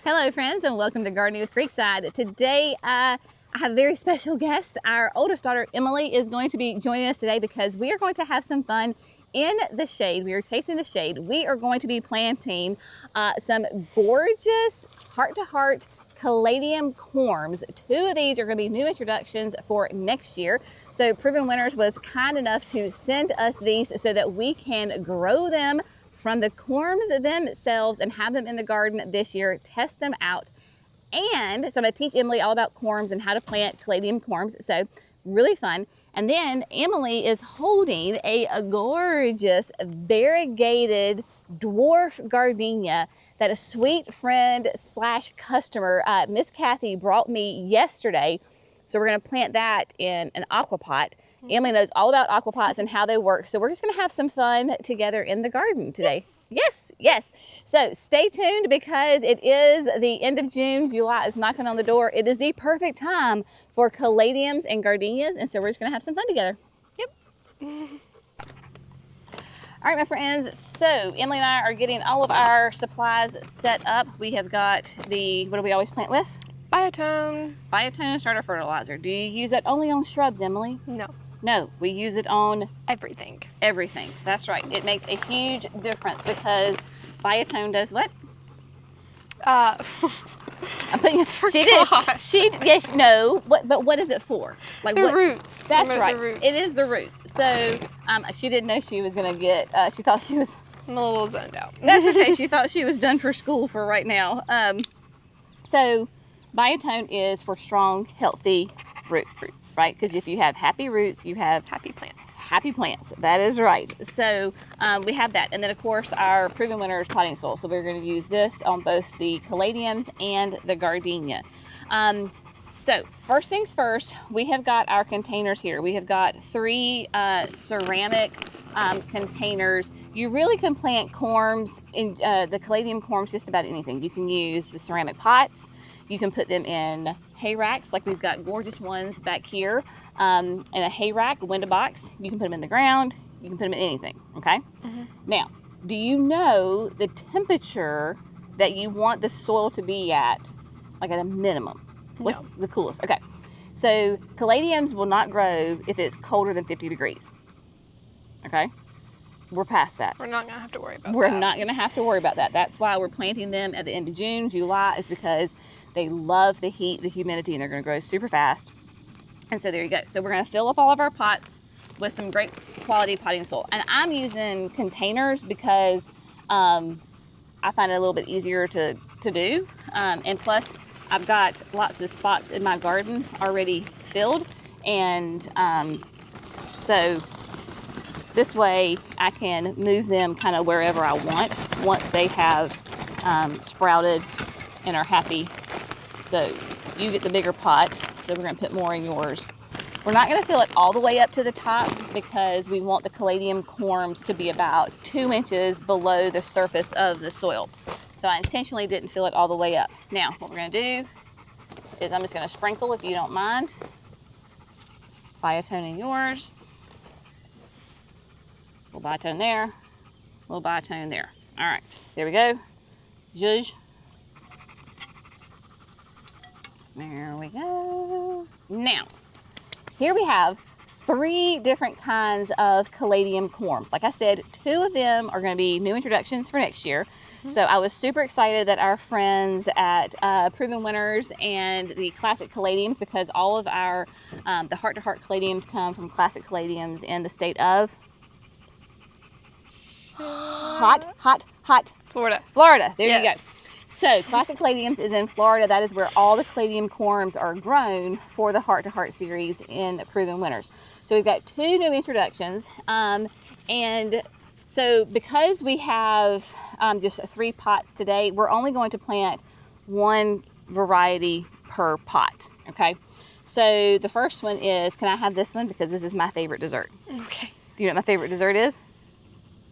Hello friends, and welcome to Gardening with Creekside. Today I have a very special guest. Our oldest daughter Emily is going to be joining us today because we are going to have some fun in the shade. We are chasing the shade. We are going to be planting some gorgeous heart-to-heart Caladium Corms. Two of these are going to be new introductions for next year. So Proven Winners was kind enough to send us these so that we can grow them from the corms themselves and have them in the garden this year, test them out. And so I'm gonna teach Emily all about corms and how to plant Caladium Corms. So really fun. And then Emily is holding a gorgeous variegated dwarf gardenia that a sweet friend slash customer, Miss Kathy, brought me yesterday. So we're gonna plant that in an AquaPot. Emily knows all about AquaPots and how they work. So we're just gonna have some fun together in the garden today. Yes. So stay tuned because it is the end of June. July is knocking on the door. It is the perfect time for caladiums and gardenias. And so we're just gonna have some fun together. Yep. All right, my friends. So Emily and I are getting all of our supplies set up. We have got the, what do we always plant with? Biotone. Biotone starter fertilizer. Do you use that only on shrubs, Emily? No, we use it on everything. Everything. That's right. It makes a huge difference because Biotone does what? I'm thinking yes, no. But what is it for? Like the roots. That's right. It is the roots. So she didn't know she was gonna get. She thought she was. I'm a little zoned out. That's okay. She thought she was done for school for right now. So Biotone is for strong, healthy roots, right? Because if you have happy roots, you have happy plants. Happy plants, that is right. So we have that. And then of course our Proven Winners potting soil. So we're going to use this on both the caladiums and the gardenia. So first things first, we have got our containers here. We have got 3 ceramic containers. You really can plant corms in the Caladium Corms, just about anything. You can use the ceramic pots. You can put them in hay racks, like we've got gorgeous ones back here in a hay rack, a window box. You can put them in the ground. You can put them in anything, okay? Now, do you know the temperature that you want the soil to be at, like at a minimum? What's the coolest? Okay, so caladiums will not grow if it's colder than 50 degrees, okay? We're past that. We're not going to have to worry about that. We're not going to have to worry about that. That's why we're planting them at the end of June. July is because they love the heat, the humidity, and they're going to grow super fast. And so there you go. So we're going to fill up all of our pots with some great quality potting soil. And I'm using containers because I find it a little bit easier to do. And plus, I've got lots of spots in my garden already filled. And so this way I can move them kind of wherever I want once they have sprouted and are happy. So you get the bigger pot, so we're going to put more in yours. We're not going to fill it all the way up to the top because we want the Caladium Corms to be about 2 inches below the surface of the soil. So I intentionally didn't fill it all the way up. Now, what we're going to do is I'm just going to sprinkle, if you don't mind. Biotone in yours. A little biotone there. A little biotone there. All right, there we go. Zhuzh. There we go. Now, here we have 3 different kinds of Caladium Corms. Like I said, 2 of them are going to be new introductions for next year. So I was super excited that our friends at Proven Winners and the Classic Caladiums, because all of our the heart-to-heart caladiums come from Classic Caladiums in the state of hot Florida. There you go. So Classic Caladiums is in Florida. That is where all the Caladium Corms are grown for the Heart to Heart series in Proven Winners. So we've got 2 new introductions. And so because we have just 3 pots today, we're only going to plant 1 variety per pot, okay? So the first one is, can I have this one? Because this is my favorite dessert. Okay. Do you know what my favorite dessert is?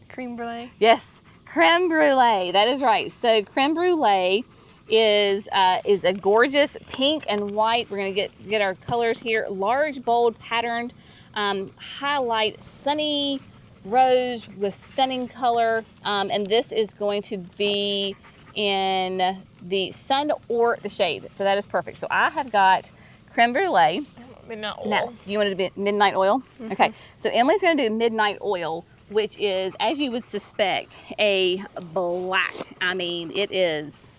Creme brulee. Yes. Creme brulee, that is right. So creme brulee is a gorgeous pink and white. We're gonna get our colors here. Large, bold, patterned, highlight, sunny rose with stunning color. And this is going to be in the sun or the shade. So that is perfect. So I have got creme brulee. Midnight oil. Now, you want it to be midnight oil? Okay, so Emily's gonna do midnight oil, which is, as you would suspect, a black. I mean, it is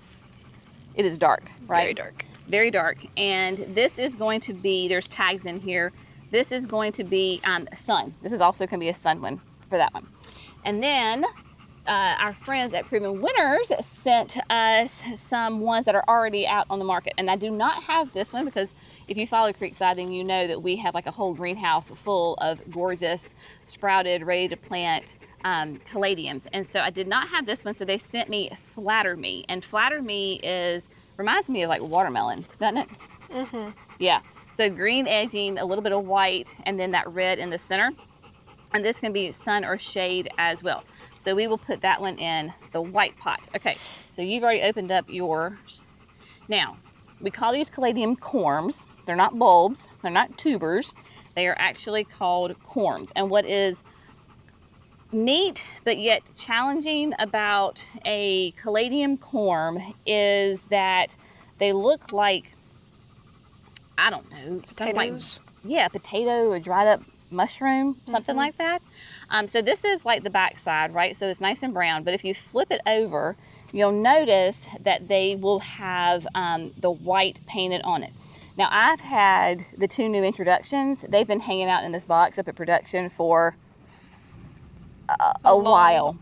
dark, right? Very dark. Very dark. And this is going to be, there's tags in here. This is going to be sun. This is also gonna be a sun one for that one. And then our friends at Proven Winners sent us some ones that are already out on the market. And I do not have this one because if you follow Creekside, then you know that we have like a whole greenhouse full of gorgeous, sprouted, ready to plant caladiums. And so I did not have this one, so they sent me Flatter Me. And Flatter Me reminds me of like watermelon, doesn't it? Mm-hmm. Yeah. So green edging, a little bit of white, and then that red in the center. And this can be sun or shade as well. So we will put that one in the white pot. Okay, so you've already opened up yours. Now, we call these Caladium Corms. They're not bulbs, they're not tubers. They are actually called corms. And what is neat but yet challenging about a Caladium corm is that they look like, I don't know, something like, yeah, potato or dried up mushroom, something like that. So this is like the back side, right? So it's nice and brown, but if you flip it over, you'll notice that they will have the white painted on it. Now I've had the two new introductions. They've been hanging out in this box up at production for a while.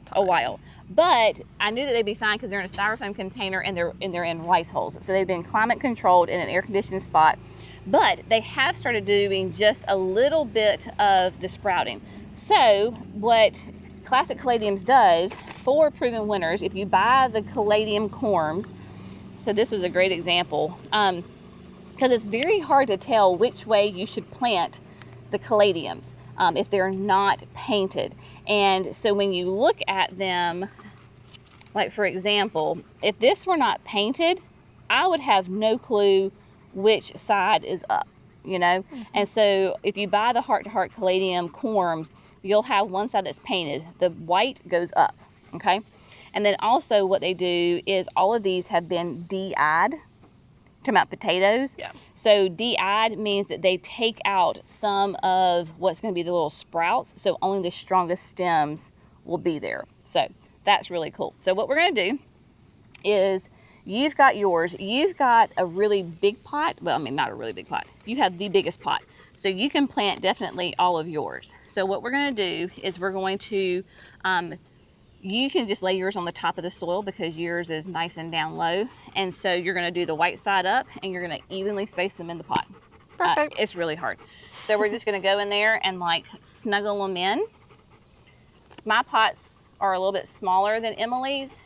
But I knew that they'd be fine because they're in a styrofoam container and they're in rice holes. So they've been climate controlled in an air conditioned spot. But they have started doing just a little bit of the sprouting. So what Classic Caladiums does for Proven Winners, if you buy the Caladium Corms, so this is a great example, because it's very hard to tell which way you should plant the caladiums if they're not painted. And so when you look at them, like for example, if this were not painted, I would have no clue which side is up, you know? And so if you buy the Heart to Heart Caladium Corms, you'll have one side that's painted. The white goes up, okay? And then also what they do is all of these have been de-eyed. Talking about potatoes. Yeah. So de-eyed means that they take out some of what's going to be the little sprouts, so only the strongest stems will be there. So that's really cool. So what we're going to do is, you've got yours. You've got a really big pot. Well, I mean, not a really big pot. You have the biggest pot. So you can plant definitely all of yours. So what we're going to do is we're going to, you can just lay yours on the top of the soil because yours is nice and down low. And so you're going to do the white side up and you're going to evenly space them in the pot. Perfect. It's really hard. So we're just going to go in there and like snuggle them in. My pots are a little bit smaller than Emily's.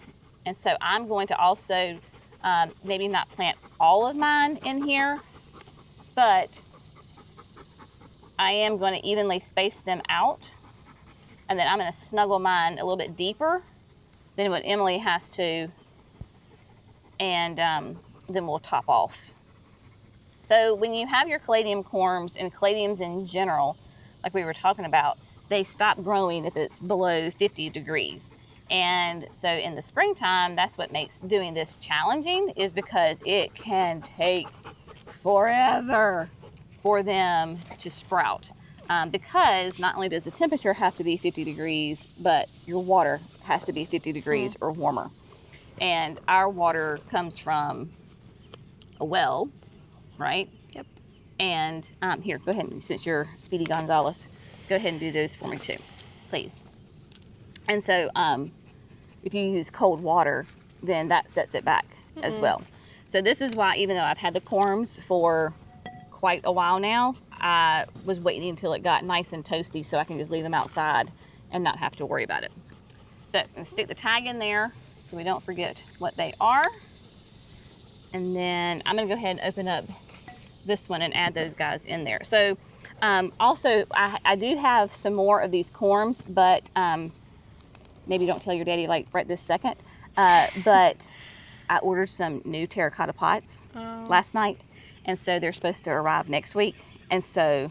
And so I'm going to also maybe not plant all of mine in here, but I am going to evenly space them out. And then I'm going to snuggle mine a little bit deeper than what Emily has to. And then we'll top off. So when you have your Caladium Corms and caladiums in general, like we were talking about, they stop growing if it's below 50 degrees. And so in the springtime, that's what makes doing this challenging, is because it can take forever for them to sprout. Because not only does the temperature have to be 50 degrees, but your water has to be 50 degrees or warmer. And our water comes from a well, right? Yep. And here, go ahead, since you're Speedy Gonzalez, go ahead and do those for me too, please. And so if you use cold water, then that sets it back as well. So this is why, even though I've had the corms for quite a while now, I was waiting until it got nice and toasty so I can just leave them outside and not have to worry about it. So I'm going to stick the tag in there so we don't forget what they are. And then I'm going to go ahead and open up this one and add those guys in there. So also, I do have some more of these corms, but maybe don't tell your daddy like right this second. But I ordered some new terracotta pots last night. And so they're supposed to arrive next week. And so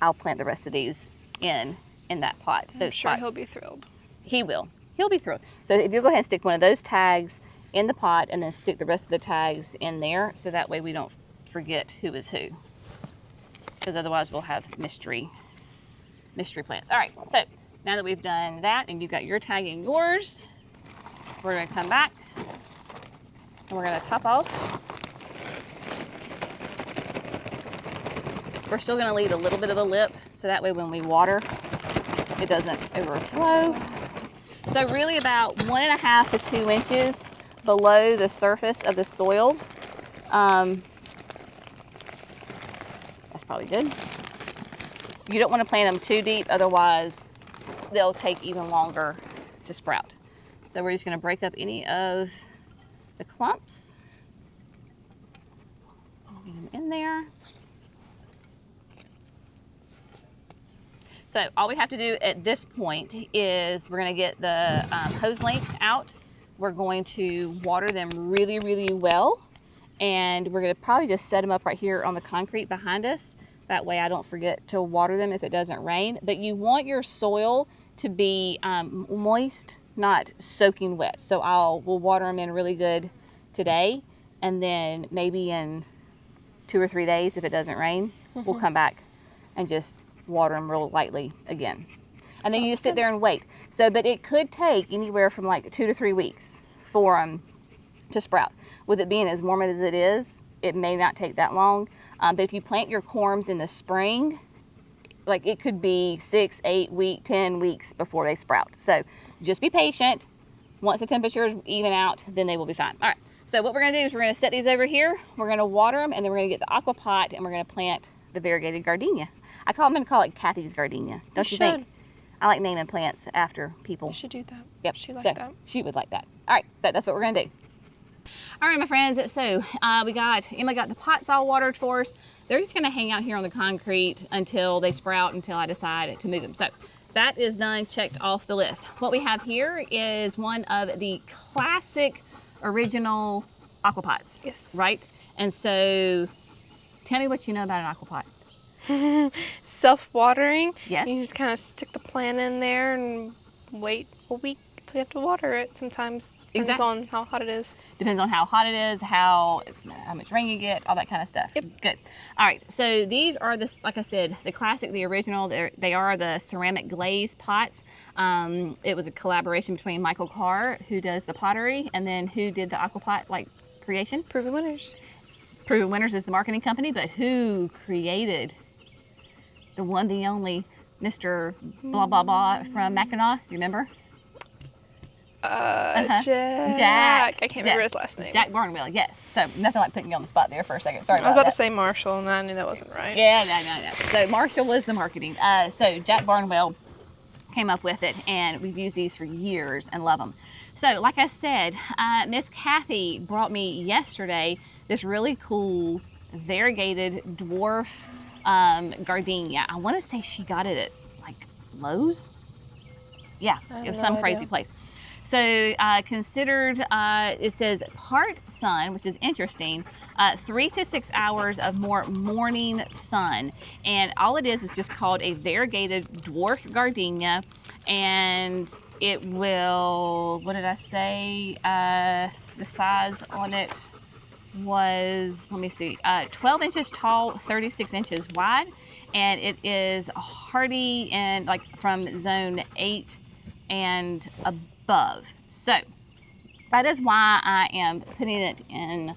I'll plant the rest of these in that pot. I'm sure he'll be thrilled. He will. He'll be thrilled. So if you'll go ahead and stick one of those tags in the pot and then stick the rest of the tags in there so that way we don't forget who is who. Because otherwise we'll have mystery plants. All right, so now that we've done that and you've got your tag in yours, we're gonna come back and we're gonna top off. We're still gonna leave a little bit of a lip so that way when we water, it doesn't overflow. So really about 1.5 to 2 inches below the surface of the soil. That's probably good. You don't want to plant them too deep, otherwise they'll take even longer to sprout. So we're just going to break up any of the clumps. Get them in there. So all we have to do at this point is we're going to get the hose length out. We're going to water them really, really well. And we're going to probably just set them up right here on the concrete behind us. That way I don't forget to water them if it doesn't rain. But you want your soil to be moist, not soaking wet. So we'll water them in really good today. And then maybe in 2 or 3 days, if it doesn't rain, we'll come back and just water them real lightly again. And then you just sit there and wait. So, but it could take anywhere from like 2 to 3 weeks for them to sprout. With it being as warm as it is, it may not take that long. But if you plant your corms in the spring, like it could be 6, 8 weeks, 10 weeks before they sprout. So just be patient. Once the temperatures even out, then they will be fine. All right, so what we're gonna do is we're gonna set these over here. We're gonna water them, and then we're gonna get the AquaPot and we're gonna plant the variegated gardenia. I'm gonna call it Kathy's gardenia. Don't you think? I like naming plants after people. You should do that. Yep. She like that. She would like that. All right, so that's what we're gonna do. All right, my friends, so Emily got the pots all watered for us. They're just gonna hang out here on the concrete until they sprout, until I decide to move them. So that is done, checked off the list. What we have here is one of the classic original AquaPots. Yes. Right? And so tell me what you know about an AquaPot. Self-watering. Yes. You just kind of stick the plant in there and wait a week till you have to water it. Sometimes depends on how hot it is. Depends on how hot it is, how much rain you get, all that kind of stuff. Yep. Good. All right. So these are like I said, the classic, the original. They are the ceramic glaze pots. It was a collaboration between Michael Carr, who does the pottery, and then who did the AquaPot creation. Proven winners. Proven Winners is the marketing company, but who created the one, the only Mr. Blah, blah, blah from Mackinac? You remember? Jack. I can't remember his last name. Jack Barnwell, yes. So nothing like putting you on the spot there for a second. Sorry about I was about that. to say Marshall, and I knew that wasn't right. Yeah, no. So Marshall was the marketing. So Jack Barnwell came up with it, and we've used these for years and love them. So like I said, Miss Kathy brought me yesterday this really cool variegated dwarf gardenia. I want to say she got it at Lowe's. Yeah, it was some crazy place. So considered, it says part sun, which is interesting, 3 to 6 hours of more morning sun. And all it is just called a variegated dwarf gardenia. And it will, what did I say? The size on it was, let me see, 12 inches tall, 36 inches wide. And it is hardy and from zone 8 and above. So that is why I am putting it in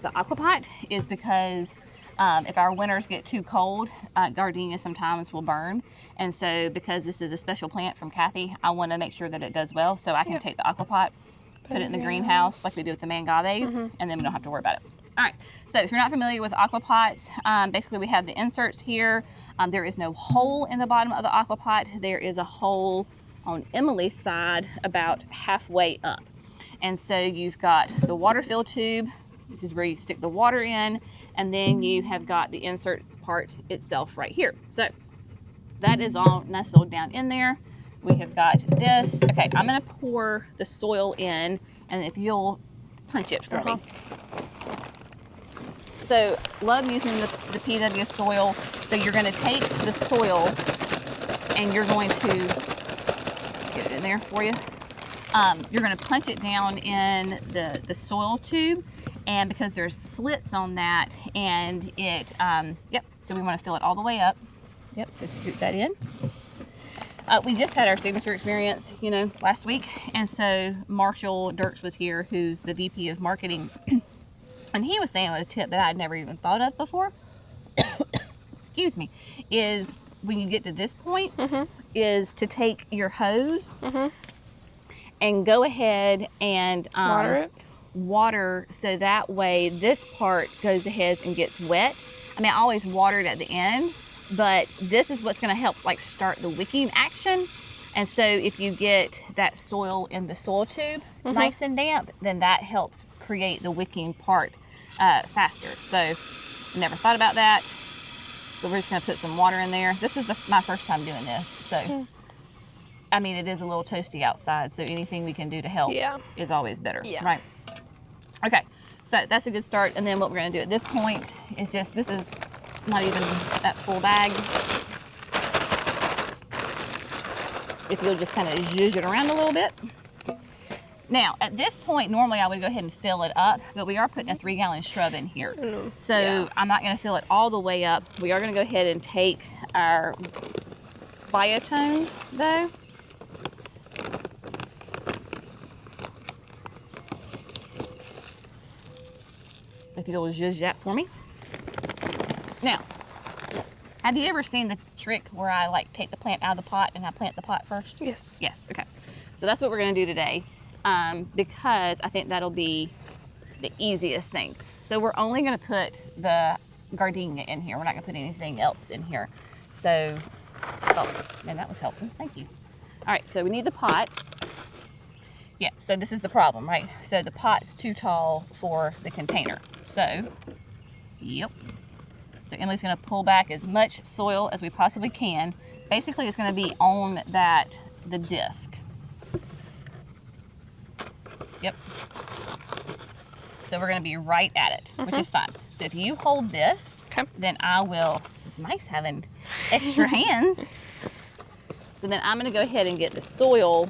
the AquaPot, is because if our winters get too cold, gardenia sometimes will burn. And so because this is a special plant from Kathy, I want to make sure that it does well. So I can take the AquaPot, put it in the greenhouse like we do with the mangaves, and then we don't have to worry about it. All right, so if you're not familiar with AquaPots, basically we have the inserts here. There is no hole in the bottom of the AquaPot. There is a hole on Emily's side about halfway up. And so you've got the water fill tube, which is where you stick the water in, and then you have got the insert part itself right here. So that is all nestled down in there. We have got this. Okay, I'm gonna pour the soil in, and if you'll punch it for me. So love using the PW soil. So you're gonna take the soil and you're going to get it in there for you. You're going to punch it down in the soil tube, and because there's slits on that, and it, yep, so we want to fill it all the way up. Yep, so scoop that in. We just had our signature experience, you know, last week, and so Marshall Dirks was here, who's the VP of marketing, and he was saying a tip that I had never even thought of before, excuse me, is when you get to this point, is to take your hose and go ahead and water, so that way this part goes ahead and gets wet. I mean, I always water it at the end, but this is what's going to help like start the wicking action. And so if you get that soil in the soil tube nice and damp, then that helps create the wicking part faster. So I never thought about that. So we're just going to put some water in there. This is my first time doing this, so I mean, it is a little toasty outside, so anything we can do to help is always better, right? Okay, so that's a good start. And then what we're going to do at this point is just, this is not even that full bag. If you'll just kind of zhuzh it around a little bit. Now, at this point, normally I would go ahead and fill it up, but we are putting a 3-gallon shrub in here. So I'm not going to fill it all the way up. We are going to go ahead and take our biotone, though. If you'll zhuzh that for me. Now, have you ever seen the trick where I like take the plant out of the pot and I plant the pot first? Yes. Yes, okay. So that's what we're gonna do today, because I think that'll be the easiest thing. So we're only gonna put the gardenia in here. We're not gonna put anything else in here. So, oh, man, that was helpful, thank you. All right, so we need the pot. Yeah, so this is the problem, right? So the pot's too tall for the container. So, yep. So Emly's gonna pull back as much soil as we possibly can. Basically, it's gonna be on the disc. Yep. So we're gonna be right at it, which is fine. So if you hold this, then I will, this is nice having extra hands. So then I'm gonna go ahead and get the soil,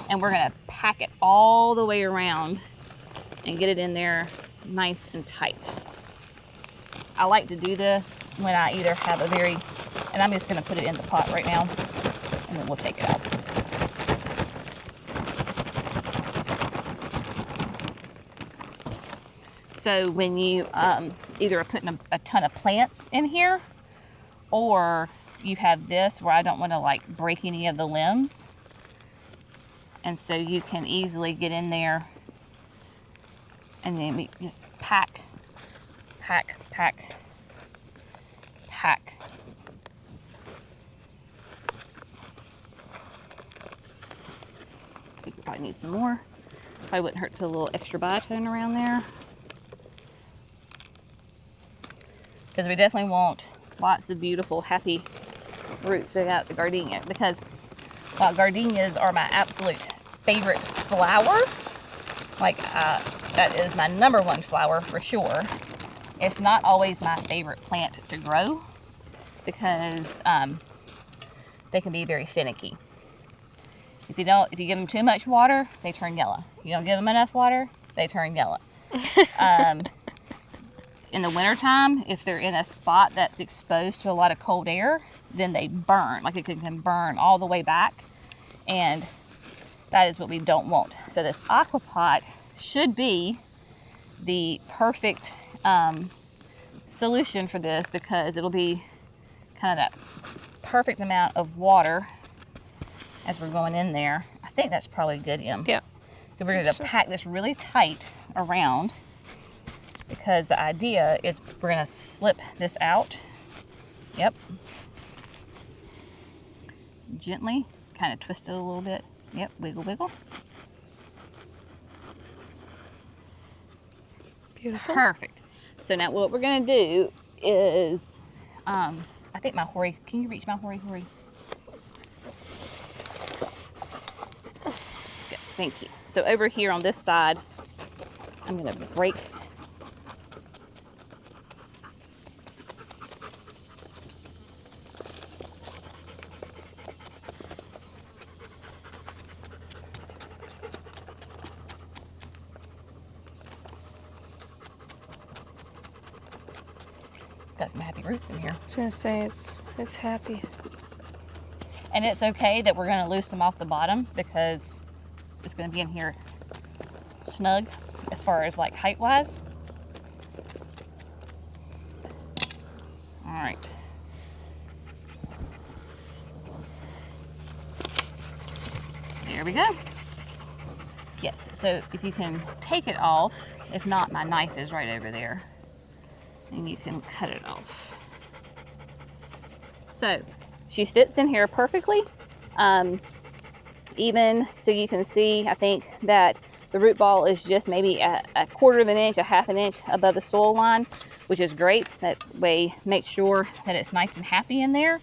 and we're gonna pack it all the way around and get it in there nice and tight. I like to do this when I either have a very, and I'm just gonna put it in the pot right now, and then we'll take it out. So when you either are putting a ton of plants in here, or you have this where I don't wanna like break any of the limbs, and so you can easily get in there and then we just pack. I think we probably need some more. Probably wouldn't hurt to put a little extra biotone around there. Because we definitely want lots of beautiful, happy roots that got the gardenia. Because while gardenias are my absolute favorite flower, like that is my #1 flower for sure, it's not always my favorite plant to grow because they can be very finicky. If you give them too much water, they turn yellow. You don't give them enough water, they turn yellow. In the wintertime, if they're in a spot that's exposed to a lot of cold air, then they burn. Like it can burn all the way back, and that is what we don't want. So this AquaPot should be the perfect solution for this, because it'll be kind of that perfect amount of water as we're going in there. I think that's probably good, Em. Yeah. So we're going to pack this really tight around, because the idea is we're going to slip this out. Yep. Gently, kind of twist it a little bit. Yep, wiggle, wiggle. Beautiful. Perfect. So now what we're going to do is, I think my Hori, can you reach my Hori? Good, thank you. So over here on this side, I'm going to break. got some happy roots in here. I was gonna say it's happy. And it's okay that we're going to loose them off the bottom because it's going to be in here snug as far as like height wise. All right. There we go. Yes, so if you can take it off, if not, my knife is right over there, and you can cut it off. So she fits in here perfectly. Even so you can see, I think that the root ball is just maybe a quarter of an inch, a half an inch above the soil line, which is great. That way, make sure that it's nice and happy in there.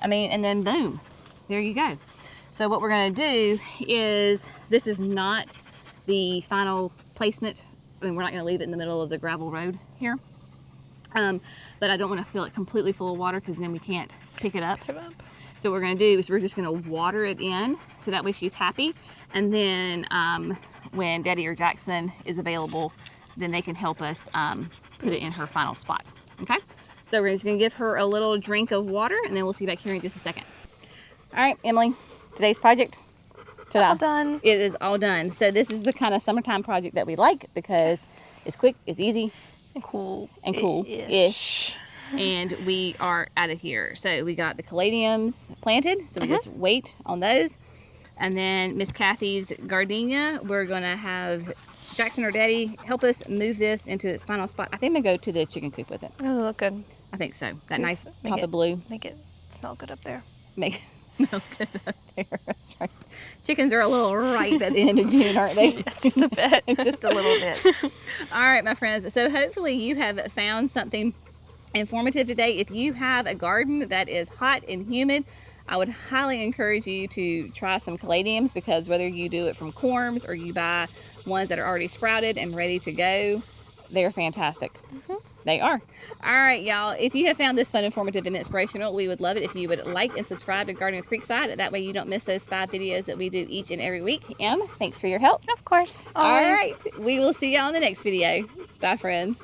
I mean, and then boom, there you go. So what we're gonna do is, this is not the final placement. I mean, we're not gonna leave it in the middle of the gravel road here. But I don't wanna fill it completely full of water because then we can't pick it up. So what we're gonna do is we're just gonna water it in so that way she's happy. And then when Daddy or Jackson is available, then they can help us put it in her final spot, okay? So we're just gonna give her a little drink of water and then we'll see you back here in just a second. All right, Emily, today's project, ta-da. All done. It is all done. So this is the kind of summertime project that we like because it's quick, it's easy. And cool. And cool-ish. And we are out of here. So we got the caladiums planted, so we just wait on those. And then Miss Kathy's gardenia, we're gonna have Jackson or Daddy help us move this into its final spot. I think I'm gonna go to the chicken coop with it. Oh, look good. I think so. That nice pop of blue. Make it smell good up there. Make it smell good up there. That's right. Chickens are a little ripe at the end of June, aren't they? Yes, just a bit. Just a little bit. All right, my friends. So hopefully you have found something informative today. If you have a garden that is hot and humid, I would highly encourage you to try some caladiums, because whether you do it from corms or you buy ones that are already sprouted and ready to go, they're fantastic. They are. All right, y'all. If you have found this fun, informative, and inspirational, we would love it if you would like and subscribe to Gardening with Creekside. That way you don't miss those 5 videos that we do each and every week. Em, thanks for your help. Of course. Always. All right. We will see you on the next video. Bye, friends.